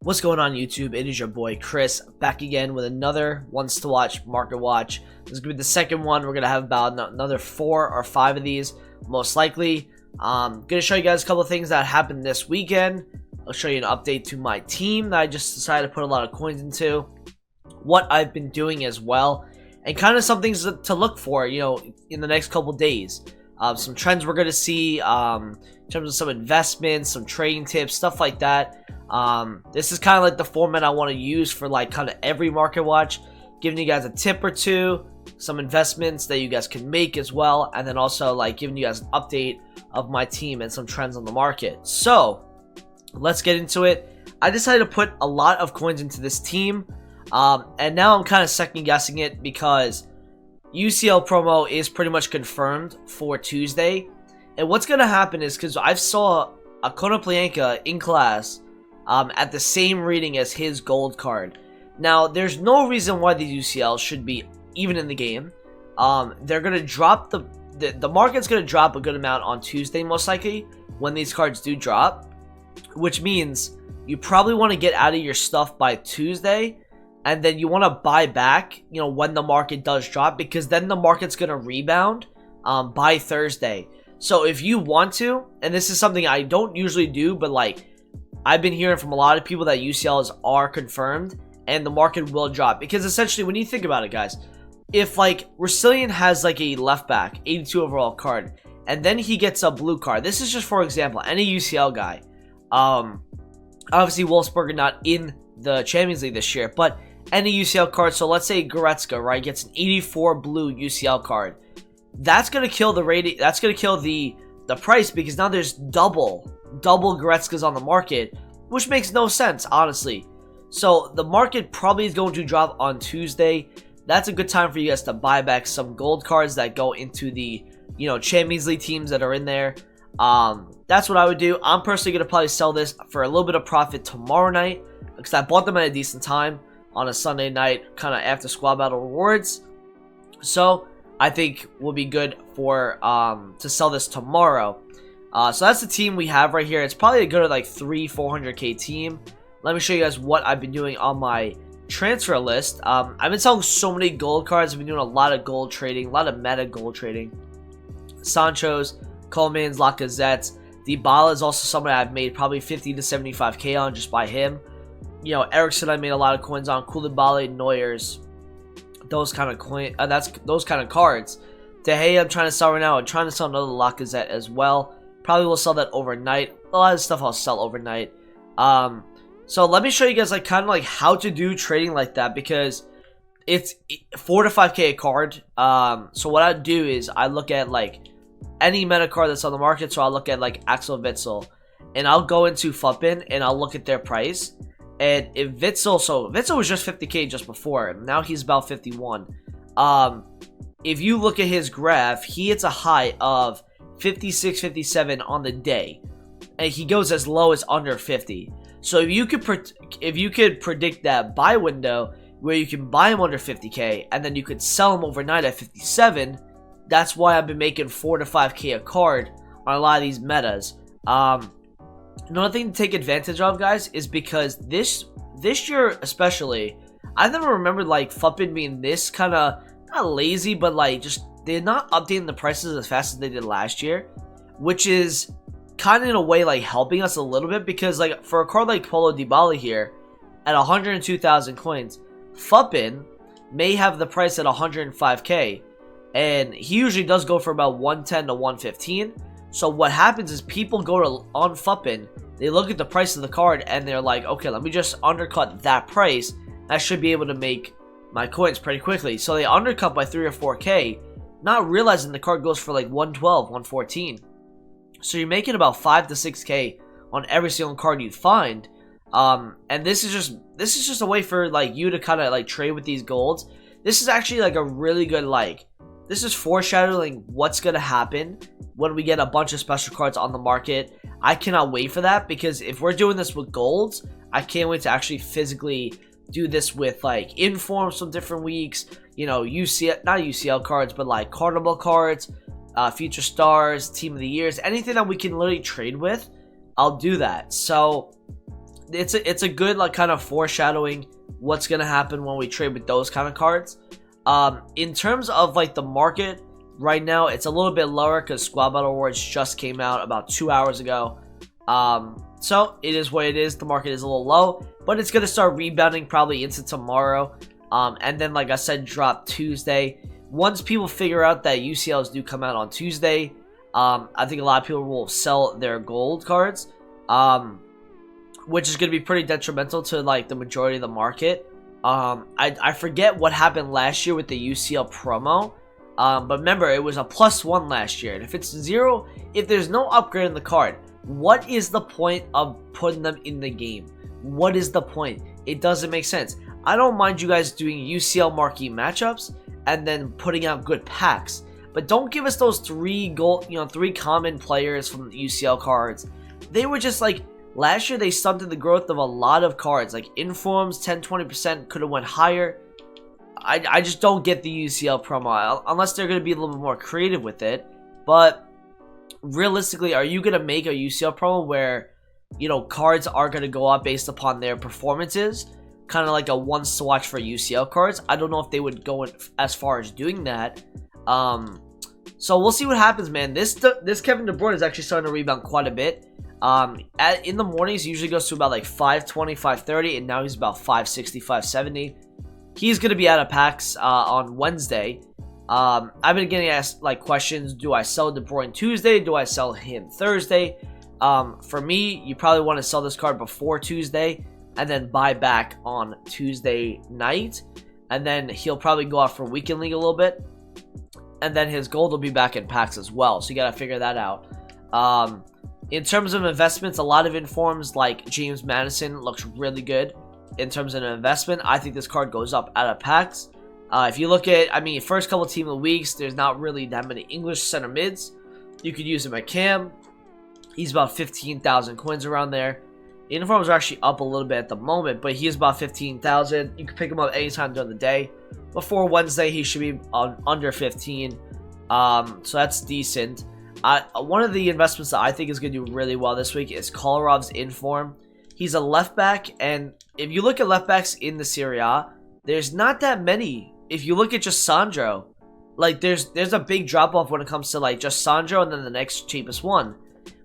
What's going on YouTube? It is your boy Chris back again with another Ones to Watch Market Watch. This is going to be the second one. We're going to have about another 4 or 5 of these most likely. Going to show you guys a couple of things that happened this weekend. I'll show you an update to my team that I just decided to put a lot of coins into. What I've been doing as well. And kind of some things to look for, you know, in the next couple days. Some trends we're going to see in terms of some investments, some trading tips, stuff like that. This is kind of like the format I want to use for like kind of every market watch, giving you guys a tip or two, some investments that you guys can make as well, and then also like giving you guys an update of my team and some trends on the market. So let's get into it. I decided to put a lot of coins into this team, and now I'm kind of second guessing it because UCL promo is pretty much confirmed for Tuesday. And what's going to happen is, because I saw a Konoplyanka in class at the same reading as his gold card. Now, there's no reason why these UCLs should be even in the game. They're going to drop the market's going to drop a good amount on Tuesday, most likely, when these cards do drop. Which means you probably want to get out of your stuff by Tuesday. And then you want to buy back, you know, when the market does drop, because then the market's going to rebound by Thursday. So if you want to, and this is something I don't usually do, but like I've been hearing from a lot of people that UCLs are confirmed and the market will drop. Because essentially, when you think about it, guys, if like Russillian has like a left back, 82 overall card, and then he gets a blue card, this is just for example, any UCL guy. Obviously, Wolfsburg are not in the Champions League this year, but any UCL card, so let's say Goretzka, right, gets an 84 blue UCL card. That's gonna kill the rating. That's gonna kill the price, because now there's double Goretzkas on the market, which makes no sense, honestly. So the market probably is going to drop on Tuesday. That's a good time for you guys to buy back some gold cards that go into the, you know, Champions League teams that are in there. That's what I would do. I'm personally gonna probably sell this for a little bit of profit tomorrow night, because I bought them at a decent time on a Sunday night, kind of after Squad Battle Rewards. So I think we'll be good for to sell this tomorrow. So that's the team we have right here. It's probably a good like 400k team. Let me show you guys what I've been doing on my transfer list. I've been selling so many gold cards. I've been doing a lot of gold trading, a lot of meta gold trading. Sancho's, Coleman's, Lacazette's. Dybala is also somebody I've made probably 50 to 75k on just by him. You know, Ericsson I made a lot of coins on, Koulibaly, Neuer's, those kind of those kind of cards. De Gea I'm trying to sell right now. I'm trying to sell another Lacazette as well. Probably will sell that overnight. A lot of stuff I'll sell overnight. So let me show you guys like kind of like how to do trading like that, because it's 4 to 5k a card. So what I do is I look at like any meta card that's on the market. So I'll look at like Axel Witsel, and I'll go into Fuppin and I'll look at their price. And if Witsel was just 50k just before, now he's about 51. If you look at his graph, he hits a high of 56, 57 on the day, and he goes as low as under 50. So if you could predict that buy window where you can buy him under 50k and then you could sell him overnight at 57, that's why I've been making 4 to 5k a card on a lot of these metas. Another thing to take advantage of, guys, is because this year especially, I've never remembered like Fuppin being this kind of not lazy, but like just they're not updating the prices as fast as they did last year, which is kind of in a way like helping us a little bit, because like for a card like Paulo Dybala here at 102,000 coins, Fuppin may have the price at 105k, and he usually does go for about 110 to 115. So what happens is people go to on Fuppin, they look at the price of the card, and they're like, okay, let me just undercut that price. I should be able to make my coins pretty quickly. So they undercut by 3 or 4k, not realizing the card goes for like 112, 114. So you're making about 5 to 6k on every single card you find. And this is just a way for like you to kind of like trade with these golds. This is actually like a really good like, this is foreshadowing what's going to happen when we get a bunch of special cards on the market. I cannot wait for that, because if we're doing this with golds, I can't wait to actually physically do this with like informs from different weeks, you know, not UCL cards, but like Carnival cards, Future Stars, Team of the Years, anything that we can literally trade with, I'll do that. So it's a good like kind of foreshadowing what's gonna happen when we trade with those kind of cards. In terms of like the market right now, it's a little bit lower because Squad Battle Awards just came out about 2 hours ago. So it is what it is. The market is a little low, but it's gonna start rebounding probably into tomorrow. And then like I said, drop Tuesday. Once people figure out that UCLs do come out on Tuesday, I think a lot of people will sell their gold cards, which is going to be pretty detrimental to like the majority of the market. I forget what happened last year with the UCL promo, but remember it was a +1 last year, and if it's 0, if there's no upgrade in the card, what is the point of putting them in the game? What is the point? It doesn't make sense. I don't mind you guys doing UCL marquee matchups and then putting out good packs, but don't give us those 3 common players from the UCL cards. They were just like, last year they stunted the growth of a lot of cards, like informs 10-20% could have went higher. I just don't get the UCL promo unless they're going to be a little bit more creative with it. But realistically, are you going to make a UCL promo where, you know, cards are going to go up based upon their performances? Kind of like a once to watch for UCL cards. I don't know if they would go as far as doing that. So we'll see what happens, man. This Kevin De Bruyne is actually starting to rebound quite a bit. In the mornings, he usually goes to about like 520, 530, and now he's about 560, 570. He's going to be out of packs on Wednesday. I've been getting asked like questions, do I sell De Bruyne Tuesday? Do I sell him Thursday? For me, you probably want to sell this card before Tuesday and then buy back on Tuesday night. And then he'll probably go out for Weekend League a little bit. And then his gold will be back in packs as well. So you got to figure that out. In terms of investments, a lot of informs like James Madison looks really good. In terms of an investment, I think this card goes up out of packs. If you look at, first couple team of the weeks, there's not really that many English center mids. You could use him at Cam. He's about 15,000 coins around there. Informs are actually up a little bit at the moment, but he is about 15,000. You can pick him up anytime during the day. Before Wednesday, he should be under 15. So that's decent. One of the investments that I think is going to do really well this week is Kolarov's Inform. He's a left back, and if you look at left backs in the Serie A, there's not that many. If you look at just Sandro, like there's a big drop off when it comes to like just Sandro and then the next cheapest one,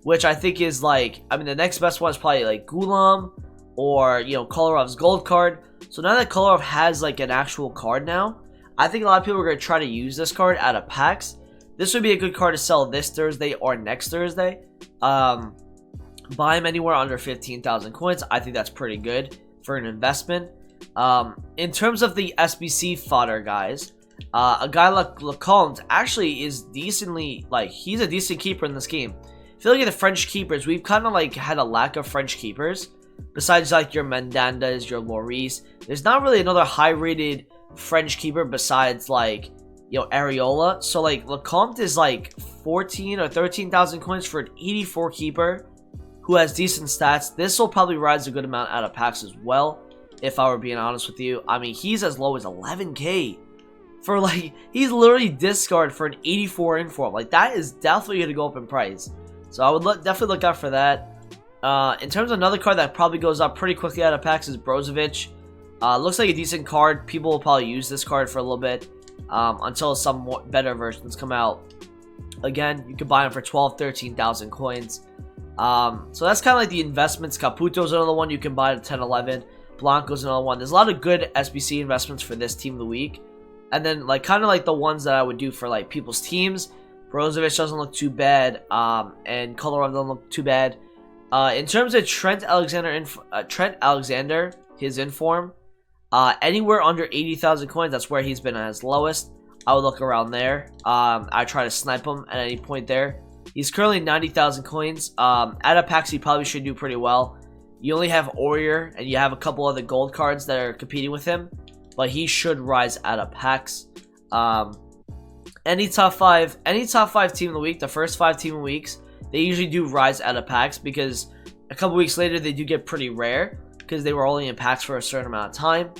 which I think is like, the next best one is probably like Gulam or, Kolarov's gold card. So now that Kolarov has like an actual card now, I think a lot of people are going to try to use this card out of packs. This would be a good card to sell this Thursday or next Thursday. Buy him anywhere under 15,000 coins. I think that's pretty good for an investment. In terms of the SBC fodder, guys, a guy like Lecomte actually is decently, he's a decent keeper in this game. If you look at the French keepers, we've kind of had a lack of French keepers. Besides like your Mandandas, your Lloris, there's not really another high-rated French keeper besides like, Areola. So like Lecomte is like 14 or 13,000 coins for an 84 keeper who has decent stats. This will probably rise a good amount out of packs as well, if I were being honest with you. He's as low as 11k for he's literally discard for an 84 inform. That is definitely going to go up in price. So I would definitely look out for that. In terms of another card that probably goes up pretty quickly out of packs is Brozovic. Looks like a decent card. People will probably use this card for a little bit until some more better versions come out. Again, you can buy them for 12, 13,000 coins. So that's kind of like the investments. Caputo's another one you can buy at 10, 11. Blanco's another one. There's a lot of good SBC investments for this team of the week. And then kind of like the ones that I would do for people's teams. Brozovic doesn't look too bad. And Kolarov doesn't look too bad. In terms of Trent Alexander, his inform, anywhere under 80,000 coins, that's where he's been at his lowest. I would look around there. I try to snipe him at any point there. He's currently 90,000 coins. Out of packs, he probably should do pretty well. You only have Aurier, and you have a couple other gold cards that are competing with him, but he should rise out of packs. Any top five team of the week, the first 5 team of the weeks, they usually do rise out of packs because a couple weeks later they do get pretty rare because they were only in packs for a certain amount of time.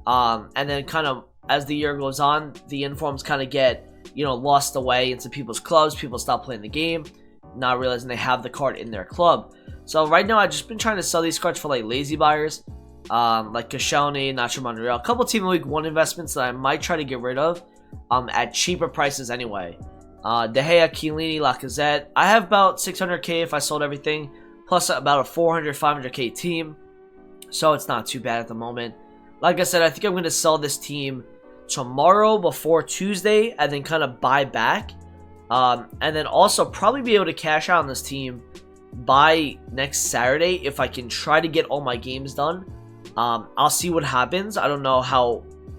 And then kind of as the year goes on, the informs kind of get lost away into people's clubs. People stop playing the game. not realizing they have the card in their club. So right now I've just been trying to sell these cards for like lazy buyers, like Koscielny, Nacho Monreal, a couple Team of Week 1 investments that I might try to get rid of at cheaper prices anyway. De Gea, Chiellini, Lacazette. I have about 600k if I sold everything, plus about a 400, 500k team. So it's not too bad at the moment. Like I said, I think I'm going to sell this team tomorrow before Tuesday and then kind of buy back. And then also probably be able to cash out on this team by next Saturday if I can try to get all my games done. I'll see what happens. I don't know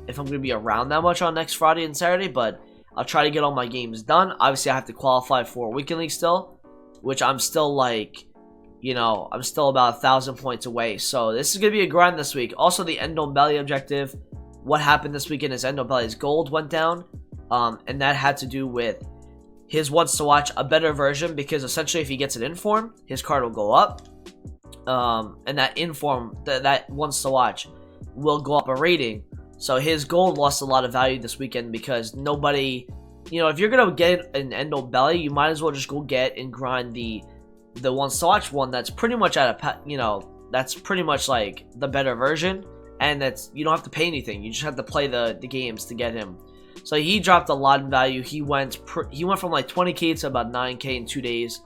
if I'm going to be around that much on next Friday and Saturday, but I'll try to get all my games done. Obviously, I have to qualify for Weekend League still, which I'm still like, you know, I'm still about 1,000 points away. So this is going to be a grind this week. Also, the Ndombele objective. What happened this weekend is Ndombele's gold went down, and that had to do with his wants to watch a better version, because essentially if he gets an inform, his card will go up, and that inform, that wants to watch, will go up a rating. So his gold lost a lot of value this weekend because nobody, you know, if you're gonna get an Ndombele, you might as well just go get and grind the wants to watch one that's pretty much at a, you know, that's pretty much like the better version, and that's, you don't have to pay anything, you just have to play the games to get him. So he dropped a lot in value. He went from like 20k to about 9k in 2 days.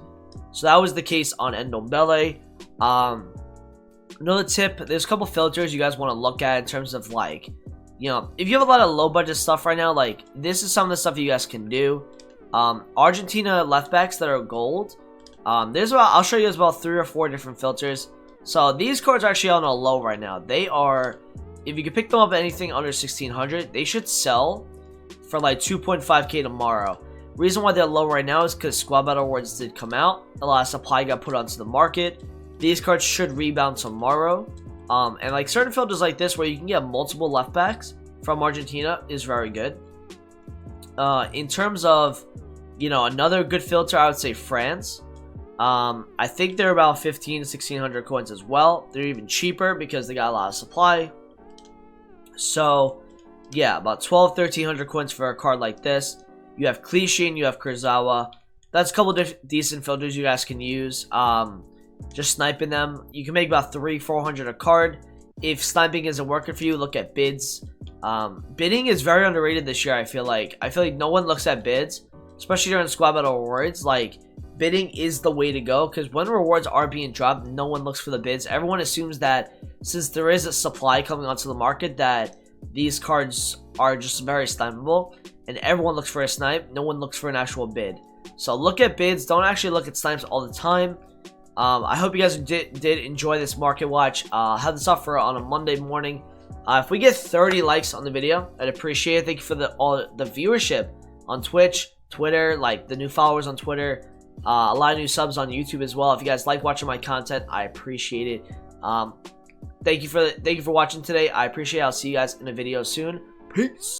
So that was the case on Ndombele. Another tip, there's a couple filters you guys want to look at in terms of like, you know, if you have a lot of low budget stuff right now, like this is some of the stuff you guys can do. Argentina left backs that are gold. I'll show you guys about 3 or 4 different filters. So these cards are actually on a low right now. They are, if you can pick them up at anything under 1600, they should sell for like 2.5k tomorrow. Reason why they're low right now is because Squad Battle Awards did come out. A lot of supply got put onto the market. These cards should rebound tomorrow. And like certain filters like this where you can get multiple left backs from Argentina is very good. In terms of, you know, another good filter, I would say France. I think they're about 15 to 1600 coins as well. They're even cheaper because they got a lot of supply. So yeah, about 1300 coins for a card like this. You have Clichy and you have Kurzawa. That's a couple decent filters you guys can use. Just sniping them, you can make about 300-400 a card. If sniping isn't working for you, look at bids. Bidding is very underrated this year. I feel like no one looks at bids, especially during Squad Battle Awards. Like, bidding is the way to go, because when rewards are being dropped, no one looks for the bids. Everyone assumes that since there is a supply coming onto the market, that these cards are just very snipeable, and everyone looks for a snipe. No one looks for an actual bid. So look at bids. Don't actually look at snipes all the time. I hope you guys did enjoy this market watch. I'll have this up for on a Monday morning. If we get 30 likes on the video, I'd appreciate it. Thank you for all the viewership on Twitch, Twitter, like the new followers on Twitter, a lot of new subs on YouTube as well. If you guys like watching my content, I appreciate it. Thank you for watching today. I appreciate it. I'll see you guys in a video soon. Peace.